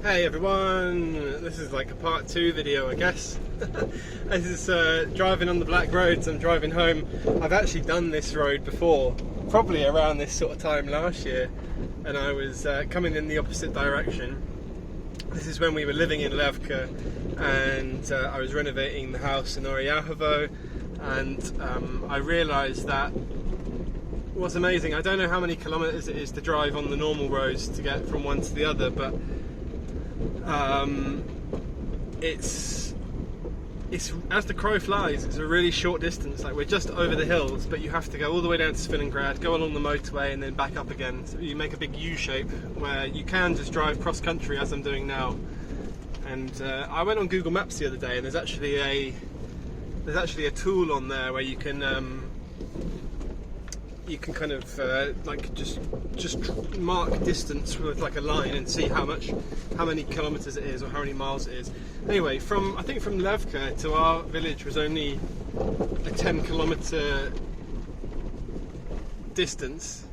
Hey everyone, this is like a part 2 video, I guess. This is driving on the black roads. I'm driving home. I've actually done this road before, probably around this sort of time last year, and I was coming in the opposite direction. This is when we were living in Levka, and I was renovating the house in Oryahovo, and I realised that what's amazing, I don't know how many kilometres it is to drive on the normal roads to get from one to the other, but it's as the crow flies, it's a really short distance. Like, we're just over the hills, but you have to go all the way down to Svilengrad, go along the motorway and then back up again. So you make a big U-shape where you can just drive cross country as I'm doing now. And I went on Google Maps the other day, and there's actually a tool on there where you can kind of like just mark distance with like a line and see how many kilometers it is or how many miles it is. Anyway, I think from Levka to our village was only a 10-kilometer distance.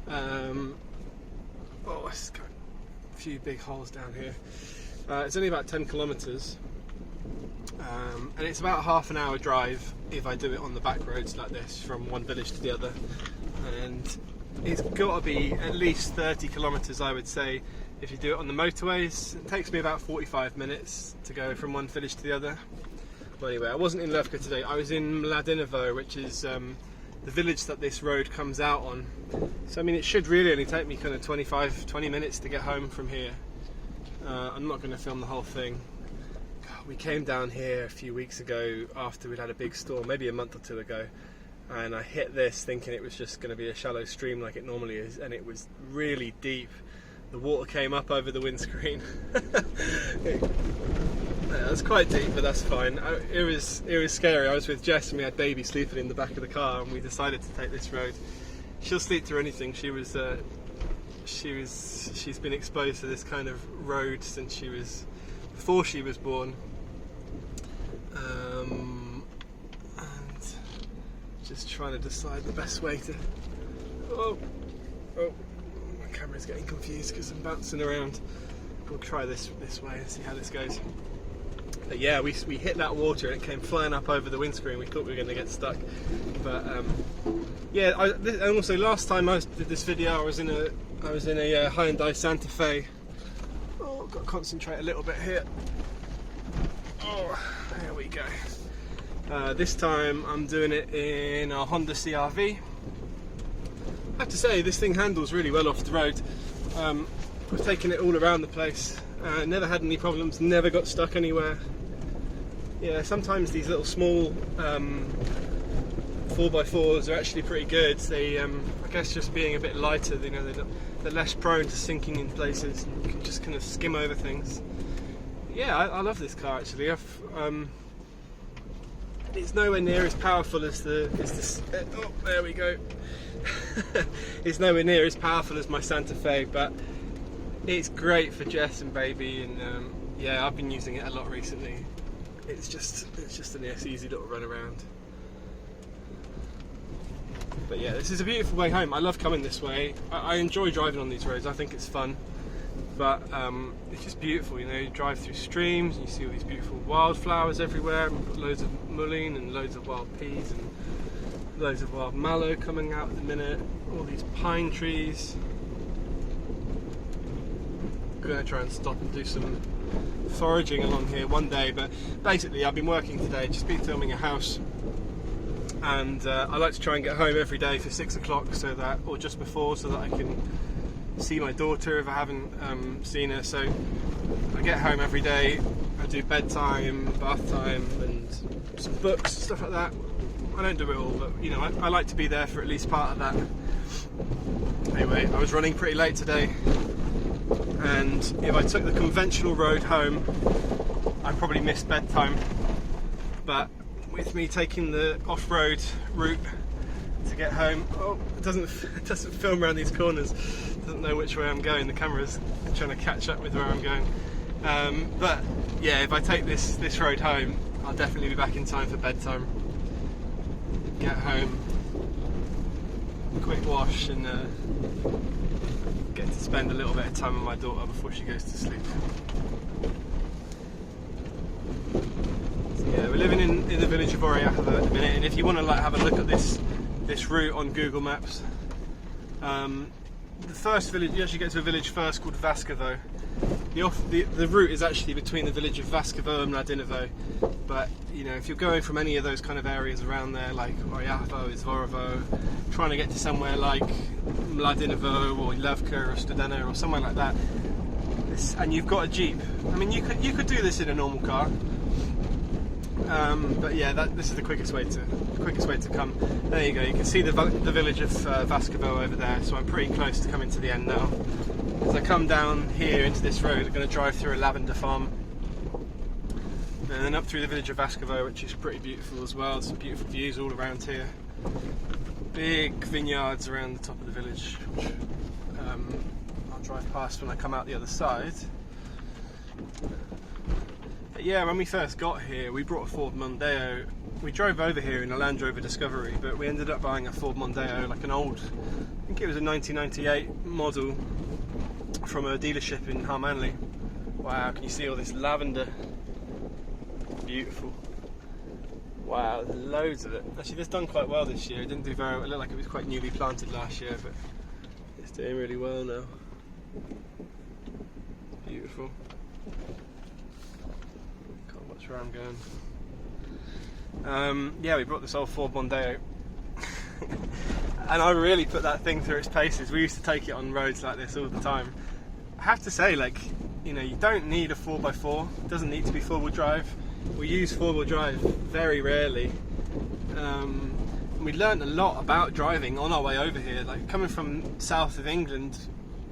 It's got a few big holes down here. It's only about 10 kilometers, and it's about half an hour drive if I do it on the back roads like this from one village to the other, and it's got to be at least 30 kilometers, I would say, if you do it on the motorways. It takes me about 45 minutes to go from one village to the other. Well, anyway, I wasn't in Levka today. I was in Mladenovo, which is the village that this road comes out on. So I mean, it should really only take me kind of 20 minutes to get home from here. I'm not going to film the whole thing. We came down here a few weeks ago after we'd had a big storm, maybe a month or two ago, and I hit this thinking it was just going to be a shallow stream like it normally is, and it was really deep. The water came up over the windscreen. It was quite deep, but that's fine. It was scary. I was with Jess and we had baby sleeping in the back of the car, and we decided to take this road. She'll sleep through anything. She's been exposed to this kind of road since before she was born. And just trying to decide the best way to. Oh, my camera's getting confused because I'm bouncing around. We'll try this way and see how this goes. But yeah, we hit that water and it came flying up over the windscreen. We thought we were going to get stuck, but yeah. And also, last time I did this video, I was in a Hyundai Santa Fe. Oh, I've got to concentrate a little bit here. Oh, there we go. This time I'm doing it in a Honda CR-V. I have to say, this thing handles really well off the road. I've taken it all around the place. Never had any problems, never got stuck anywhere. Yeah, sometimes these little small 4x4s are actually pretty good. They, I guess, just being a bit lighter, you know, they're less prone to sinking in places. You can just kind of skim over things. Yeah, I love this car actually. It's nowhere near as powerful as oh, there we go. It's nowhere near as powerful as my Santa Fe, but it's great for Jess and baby, and yeah, I've been using it a lot recently. It's just a nice, easy little run around. But yeah, this is a beautiful way home. I love coming this way. I enjoy driving on these roads. I think it's fun. But it's just beautiful, you know. You drive through streams and you see all these beautiful wildflowers everywhere. We've got loads of mullein and loads of wild peas and loads of wild mallow coming out at the minute. All these pine trees. I'm going to try and stop and do some foraging along here one day. But basically, I've been working today, just been filming a house. And I like to try and get home every day for 6 o'clock, or just before, so that I can see my daughter if I haven't seen her. So I get home every day, I do bedtime, bath time, and some books, stuff like that. I don't do it all, but you know, I like to be there for at least part of that. Anyway, I was running pretty late today, and if I took the conventional road home, I'd probably miss bedtime. But with me taking the off-road route to get home, it doesn't film around these corners. Doesn't know which way I'm going. The camera's trying to catch up with where I'm going. But yeah, if I take this road home, I'll definitely be back in time for bedtime. Get home, quick wash, and get to spend a little bit of time with my daughter before she goes to sleep. So yeah, we're living in the village of Oryachava at the minute, and if you want to like have a look at this route on Google Maps, the first village, you actually get to a village first called Vaskovo. The route is actually between the village of Vaskovo and Mladinovo, but you know, if you're going from any of those kind of areas around there, like Oryachava, Izvorovo, trying to get to somewhere like Mladinovo or Levka or Studena or somewhere like that, and you've got a Jeep, I mean, you could do this in a normal car, but yeah, this is the quickest way to come. There you go. You can see the village of Vaskovo over there. So I'm pretty close to coming to the end now. As I come down here into this road, I'm going to drive through a lavender farm, and then up through the village of Vaskovo, which is pretty beautiful as well. Some beautiful views all around here. Big vineyards around the top of the village, which I'll drive past when I come out the other side. But yeah, when we first got here, we brought a Ford Mondeo. We drove over here in a Land Rover Discovery, but we ended up buying a Ford Mondeo, like an old, I think it was a 1998 model from a dealership in Harmanley. Wow, can you see all this lavender? Beautiful. Wow, there's loads of it. Actually, it's done quite well this year. It didn't do very well. It looked like it was quite newly planted last year, but it's doing really well now. Beautiful. Can't watch where I'm going. Yeah, we brought this old Ford Mondeo. And I really put that thing through its paces. We used to take it on roads like this all the time. I have to say, like, you know, you don't need a 4x4. It doesn't need to be four-wheel drive. We use four-wheel drive very rarely. We learned a lot about driving on our way over here. Like, coming from south of England,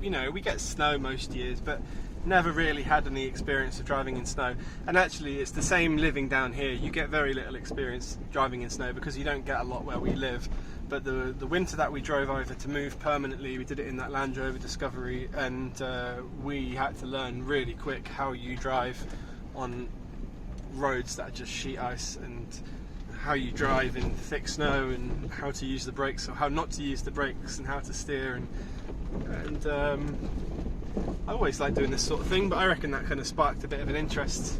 you know, we get snow most years, but never really had any experience of driving in snow. And actually, it's the same living down here. You get very little experience driving in snow because you don't get a lot where we live. But the winter that we drove over to move permanently, we did it in that Land Rover Discovery, and we had to learn really quick how you drive on roads that are just sheet ice, and how you drive in thick snow, and how to use the brakes or how not to use the brakes, and how to steer. And I always like doing this sort of thing, but I reckon that kind of sparked a bit of an interest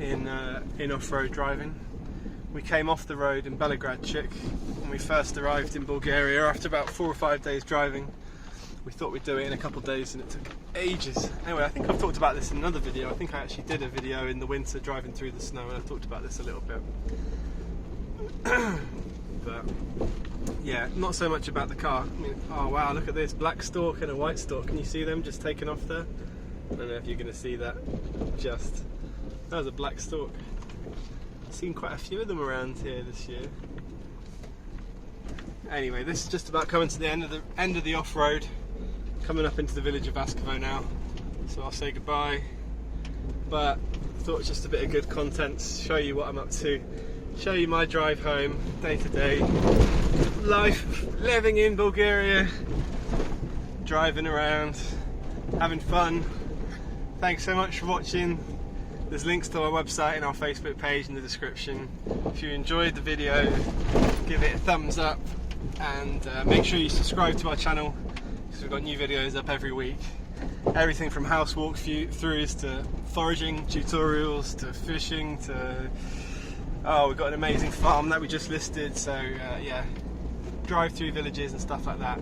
in off-road driving. We came off the road in Belogradchik when we first arrived in Bulgaria after about 4 or 5 days driving. We thought we'd do it in a couple of days, and it took ages. Anyway, I think I've talked about this in another video. I think I actually did a video in the winter driving through the snow, and I talked about this a little bit. But yeah, not so much about the car. I mean, oh wow, look at this black stork and a white stork. Can you see them just taking off there? I don't know if you're going to see that. That was a black stork. I've seen quite a few of them around here this year. Anyway, this is just about coming to the end of the off-road. Coming up into the village of Vaskovo now, so I'll say goodbye. But I thought it was just a bit of good content, show you what I'm up to, show you my drive home, day to day life, living in Bulgaria, driving around, having fun. Thanks so much for watching. There's links to our website and our Facebook page in the description. If you enjoyed the video, give it a thumbs up, and make sure you subscribe to our channel, because we've got new videos up every week. Everything from house walkthroughs to foraging tutorials to fishing to, oh, we've got an amazing farm that we just listed, so yeah, drive through villages and stuff like that.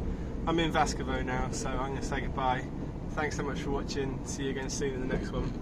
I'm in Vaskovo now, so I'm going to say goodbye. Thanks so much for watching. See you again soon in the next one.